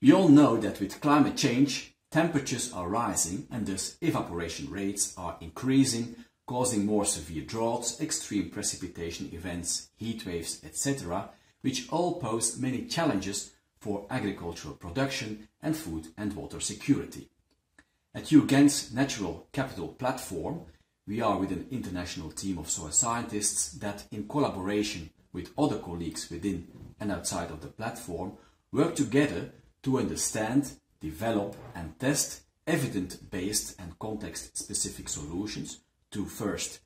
We all know that with climate change, temperatures are rising and thus evaporation rates are increasing, causing more severe droughts, extreme precipitation events, heat waves, etc., which all pose many challenges for agricultural production and food and water security. At UGent's Natural Capital platform, we are with an international team of soil scientists that, in collaboration with other colleagues within and outside of the platform, work together to understand, develop and test evidence-based and context-specific solutions to first,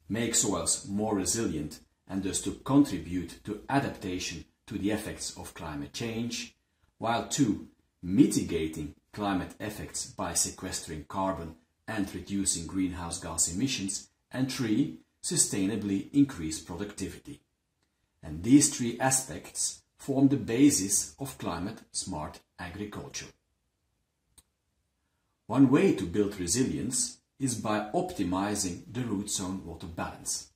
make soils more resilient and thus to contribute to adaptation to the effects of climate change, while 2, mitigating climate effects by sequestering carbon and reducing greenhouse gas emissions, and 3, sustainably increase productivity. And these 3 aspects form the basis of climate-smart agriculture. One way to build resilience is by optimizing the root zone water balance.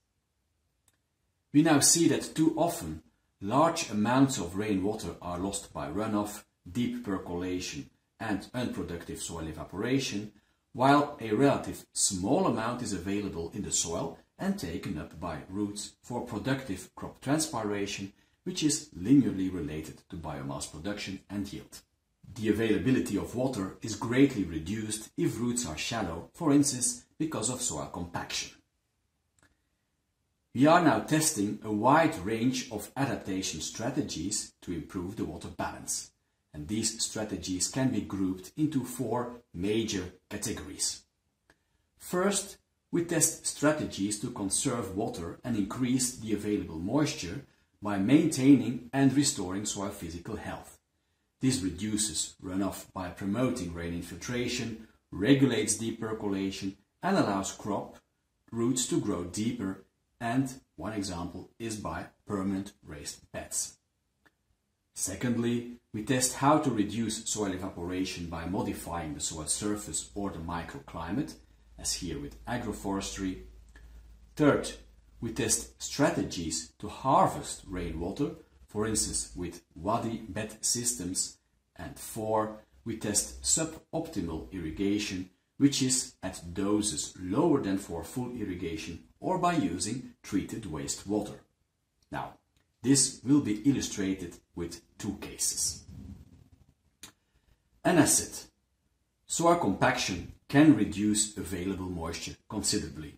We now see that too often large amounts of rainwater are lost by runoff, deep percolation and unproductive soil evaporation, while a relative small amount is available in the soil and taken up by roots for productive crop transpiration, which is linearly related to biomass production and yield. The availability of water is greatly reduced if roots are shallow, for instance, because of soil compaction. We are now testing a wide range of adaptation strategies to improve the water balance, and these strategies can be grouped into 4 major categories. First, we test strategies to conserve water and increase the available moisture by maintaining and restoring soil physical health. This reduces runoff by promoting rain infiltration, regulates deep percolation and allows crop roots to grow deeper, and one example is by permanent raised beds. Secondly, we test how to reduce soil evaporation by modifying the soil surface or the microclimate, as here with agroforestry. Third, we test strategies to harvest rainwater, for instance with wadi bed systems. And 4, we test suboptimal irrigation, which is at doses lower than for full irrigation or by using treated wastewater. Now, this will be illustrated with 2 cases. An asset. Soil compaction can reduce available moisture considerably.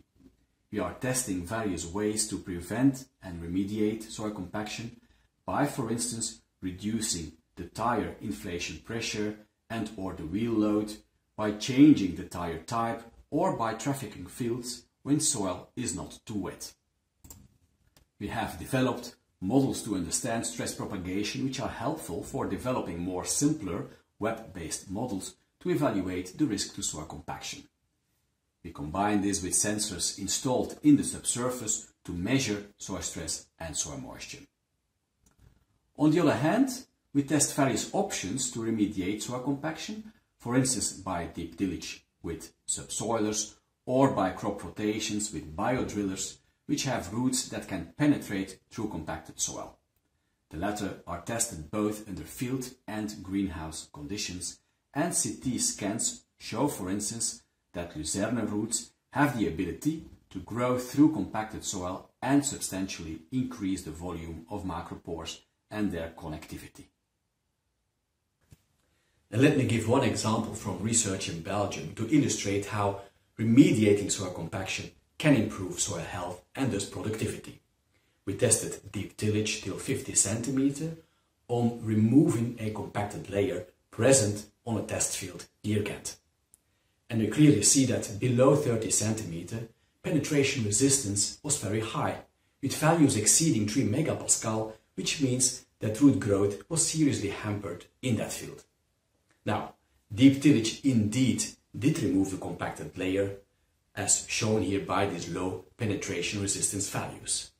We are testing various ways to prevent and remediate soil compaction by, for instance, reducing the tire inflation pressure and or the wheel load, by changing the tire type or by trafficking fields when soil is not too wet. We have developed models to understand stress propagation which are helpful for developing more simpler web-based models to evaluate the risk to soil compaction. We combine this with sensors installed in the subsurface to measure soil stress and soil moisture. On the other hand, we test various options to remediate soil compaction, for instance by deep tillage with subsoilers or by crop rotations with biodrillers, which have roots that can penetrate through compacted soil. The latter are tested both under field and greenhouse conditions, and CT scans show, for instance, that lucerne roots have the ability to grow through compacted soil and substantially increase the volume of macropores and their connectivity. And let me give one example from research in Belgium to illustrate how remediating soil compaction can improve soil health and thus productivity. We tested deep tillage till 50 cm on removing a compacted layer present on a test field near Ghent. And we clearly see that below 30 cm penetration resistance was very high, with values exceeding 3 megapascal, which means that root growth was seriously hampered in that field. Now, deep tillage indeed did remove the compacted layer, as shown here by these low penetration resistance values.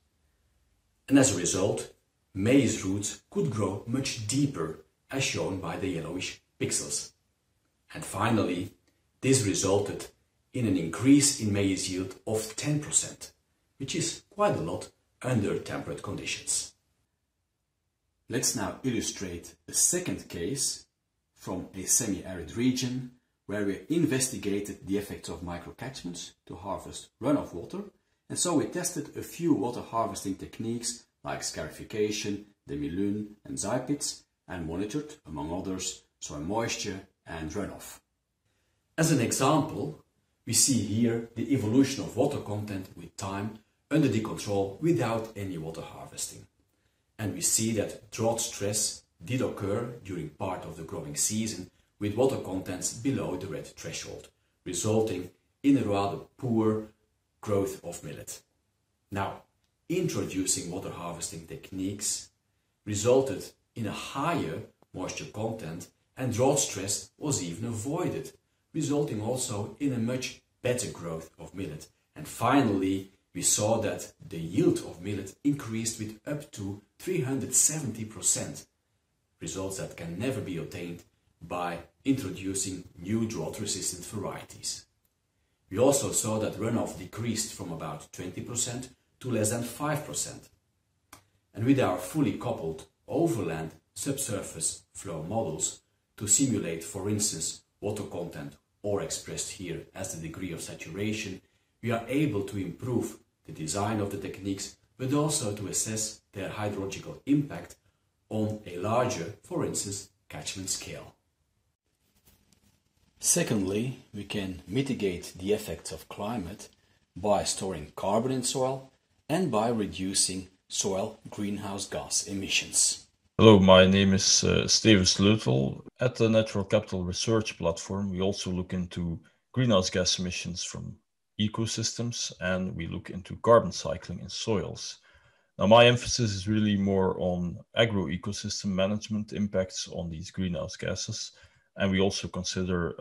And as a result, maize roots could grow much deeper, as shown by the yellowish pixels. And finally, this resulted in an increase in maize yield of 10%, which is quite a lot under temperate conditions. Let's now illustrate a second case from a semi-arid region where we investigated the effects of microcatchments to harvest runoff water, and so we tested a few water harvesting techniques like scarification, demi-lune and zypits, and monitored, among others, soil moisture and runoff. As an example, we see here the evolution of water content with time under the control without any water harvesting. And we see that drought stress did occur during part of the growing season with water contents below the red threshold, resulting in a rather poor growth of millet. Now, introducing water harvesting techniques resulted in a higher moisture content, and drought stress was even avoided, resulting also in a much better growth of millet. And finally, we saw that the yield of millet increased with up to 370%, results that can never be obtained by introducing new drought-resistant varieties. We also saw that runoff decreased from about 20% to less than 5%. And with our fully coupled overland subsurface flow models to simulate, for instance, water content, or expressed here as the degree of saturation, we are able to improve the design of the techniques, but also to assess their hydrological impact on a larger, for instance, catchment scale. Secondly, we can mitigate the effects of climate by storing carbon in soil and by reducing soil greenhouse gas emissions. Hello, my name is Stefaan Sleutel. At the Natural Capital Research Platform, we also look into greenhouse gas emissions from ecosystems, and we look into carbon cycling in soils. Now, my emphasis is really more on agro-ecosystem management impacts on these greenhouse gases, and we also consider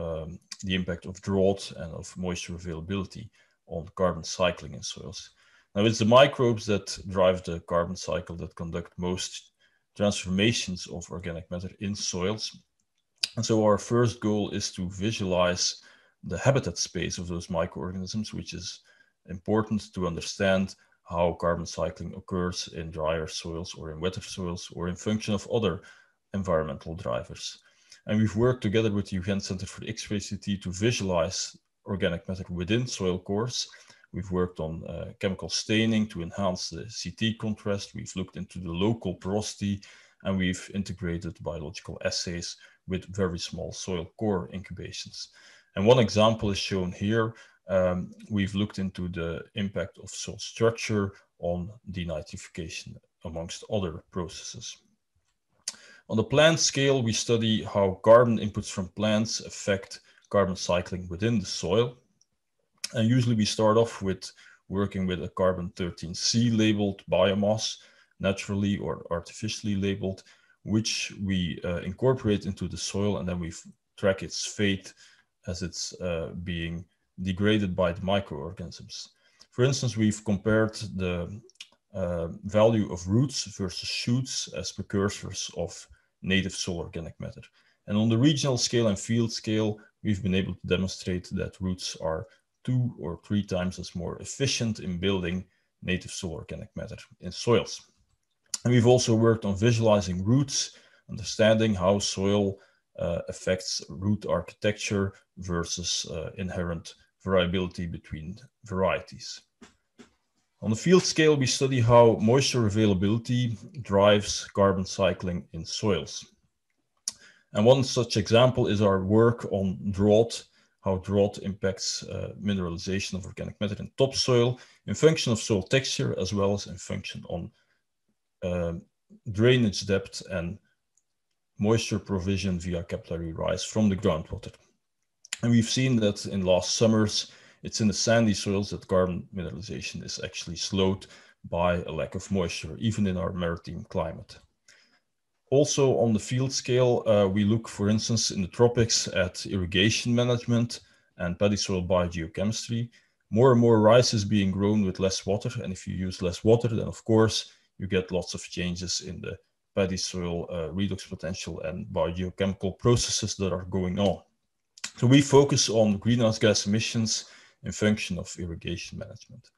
the impact of drought and of moisture availability on carbon cycling in soils. Now, it's the microbes that drive the carbon cycle that conduct most transformations of organic matter in soils. And so our first goal is to visualize the habitat space of those microorganisms, which is important to understand how carbon cycling occurs in drier soils or in wetter soils or in function of other environmental drivers. And we've worked together with the UGent Center for X-ray-CT to visualize organic matter within soil cores. We've worked on chemical staining to enhance the CT contrast. We've looked into the local porosity, and we've integrated biological assays with very small soil core incubations. And one example is shown here. We've looked into the impact of soil structure on denitrification, amongst other processes. On the plant scale, we study how carbon inputs from plants affect carbon cycling within the soil. And usually we start off with working with a carbon-13C labeled biomass, naturally or artificially labeled, which we incorporate into the soil, and then we track its fate as it's being degraded by the microorganisms. For instance, we've compared the value of roots versus shoots as precursors of native soil organic matter. And on the regional scale and field scale, we've been able to demonstrate that roots are 2 or 3 times as more efficient in building native soil organic matter in soils. And we've also worked on visualizing roots, understanding how soil affects root architecture versus inherent variability between varieties. On the field scale, we study how moisture availability drives carbon cycling in soils. And one such example is our work on drought, how drought impacts mineralization of organic matter in topsoil in function of soil texture, as well as in function on drainage depth and moisture provision via capillary rise from the groundwater. And we've seen that in last summers, it's in the sandy soils that carbon mineralization is actually slowed by a lack of moisture, even in our maritime climate. Also on the field scale, we look, for instance, in the tropics at irrigation management and paddy soil biogeochemistry. More and more rice is being grown with less water, and if you use less water, then of course you get lots of changes in the paddy soil redox potential and biogeochemical processes that are going on. So we focus on greenhouse gas emissions in function of irrigation management.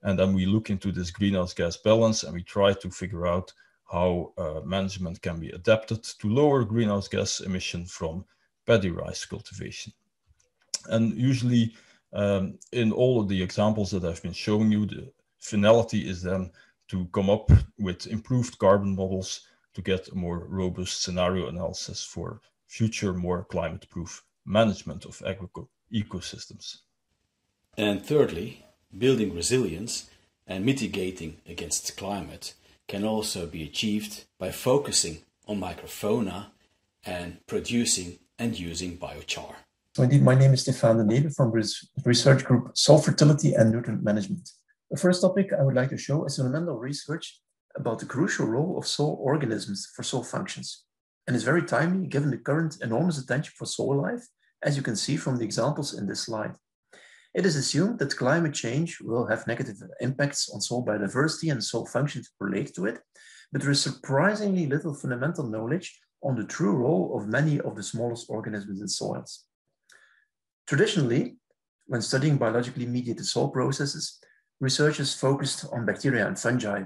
And then we look into this greenhouse gas balance and we try to figure out how management can be adapted to lower greenhouse gas emission from paddy rice cultivation. And usually in all of the examples that I've been showing you, the finality is then to come up with improved carbon models to get a more robust scenario analysis for future, more climate-proof management of ecosystems. And thirdly, building resilience and mitigating against climate can also be achieved by focusing on microfauna and producing and using biochar. So indeed, my name is Stefaan De Neve from research group Soil Fertility and Nutrient Management. The first topic I would like to show is fundamental research about the crucial role of soil organisms for soil functions. And it's very timely given the current enormous attention for soil life, as you can see from the examples in this slide. It is assumed that climate change will have negative impacts on soil biodiversity and soil functions related to it, but there is surprisingly little fundamental knowledge on the true role of many of the smallest organisms in soils. Traditionally, when studying biologically mediated soil processes, researchers focused on bacteria and fungi,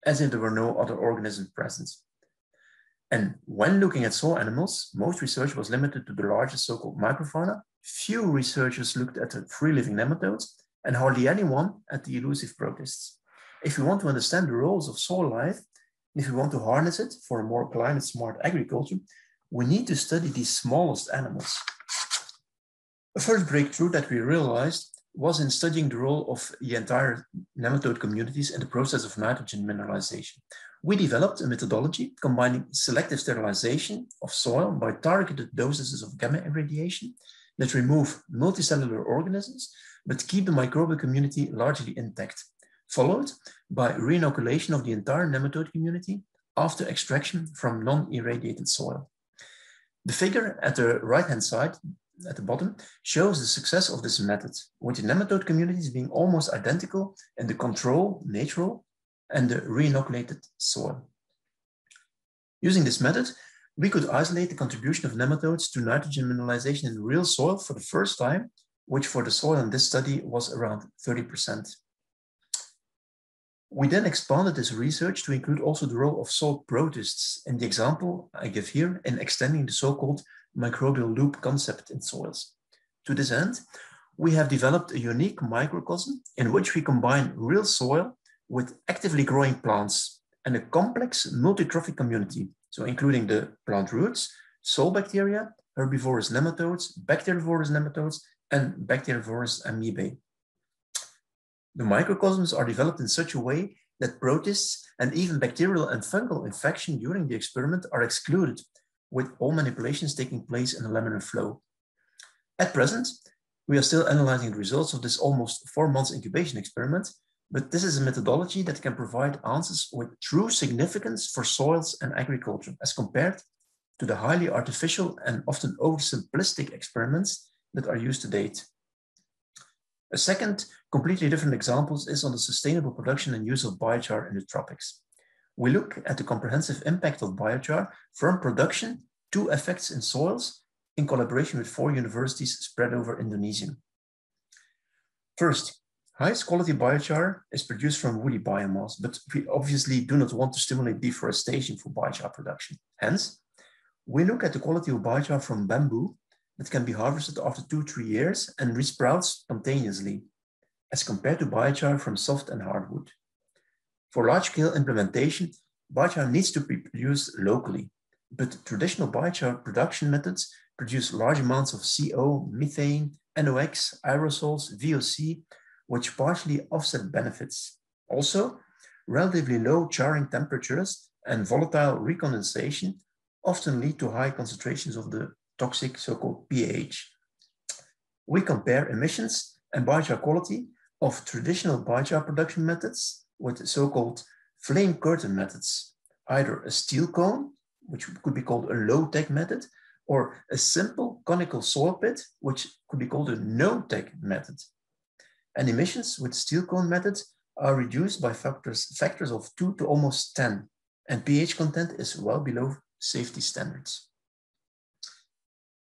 as if there were no other organisms present. And when looking at soil animals, most research was limited to the largest so-called microfauna. Few researchers looked at the free-living nematodes, and hardly anyone at the elusive protists. If we want to understand the roles of soil life, if we want to harness it for a more climate-smart agriculture, we need to study these smallest animals. The first breakthrough that we realized was in studying the role of the entire nematode communities in the process of nitrogen mineralization. We developed a methodology combining selective sterilization of soil by targeted doses of gamma irradiation that remove multicellular organisms but keep the microbial community largely intact, followed by reinoculation of the entire nematode community after extraction from non-irradiated soil. The figure at the right-hand side at the bottom shows the success of this method, with the nematode communities being almost identical in the control, natural, and the reinoculated soil. Using this method, we could isolate the contribution of nematodes to nitrogen mineralization in real soil for the first time, which for the soil in this study was around 30%. We then expanded this research to include also the role of soil protists in the example I give here in extending the so-called microbial loop concept in soils. To this end, we have developed a unique microcosm in which we combine real soil with actively growing plants and a complex multi-trophic community, so including the plant roots, soil bacteria, herbivorous nematodes, bacterivorous nematodes, and bacterivorous amoebae. The microcosms are developed in such a way that protists and even bacterial and fungal infection during the experiment are excluded, with all manipulations taking place in a laminar flow. At present, we are still analyzing the results of this almost 4 months incubation experiment, but this is a methodology that can provide answers with true significance for soils and agriculture as compared to the highly artificial and often oversimplistic experiments that are used to date. A second, completely different example is on the sustainable production and use of biochar in the tropics. We look at the comprehensive impact of biochar from production to effects in soils in collaboration with 4 universities spread over Indonesia. First, highest quality biochar is produced from woody biomass, but we obviously do not want to stimulate deforestation for biochar production. Hence, we look at the quality of biochar from bamboo that can be harvested after 2-3 years and resprouts spontaneously, as compared to biochar from soft and hardwood. For large-scale implementation, biochar needs to be produced locally, but traditional biochar production methods produce large amounts of CO, methane, NOx, aerosols, VOC, which partially offset benefits. Also, relatively low charring temperatures and volatile recondensation often lead to high concentrations of the toxic so-called pH. We compare emissions and biochar quality of traditional biochar production methods with so-called flame curtain methods, either a steel cone, which could be called a low-tech method, or a simple conical soil pit, which could be called a no-tech method. And emissions with steel cone methods are reduced by factors of 2 to almost 10, and pH content is well below safety standards.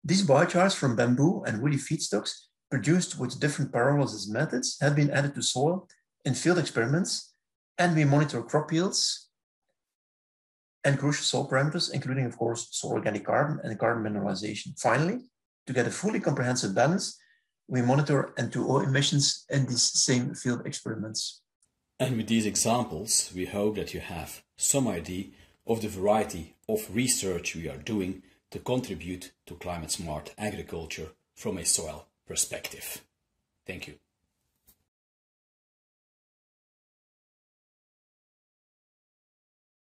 These biochars from bamboo and woody feedstocks produced with different pyrolysis methods have been added to soil in field experiments, and we monitor crop yields and crucial soil parameters, including, of course, soil organic carbon and carbon mineralization. Finally, to get a fully comprehensive balance, we monitor N2O emissions in these same field experiments. And with these examples, we hope that you have some idea of the variety of research we are doing to contribute to climate-smart agriculture from a soil perspective. Thank you.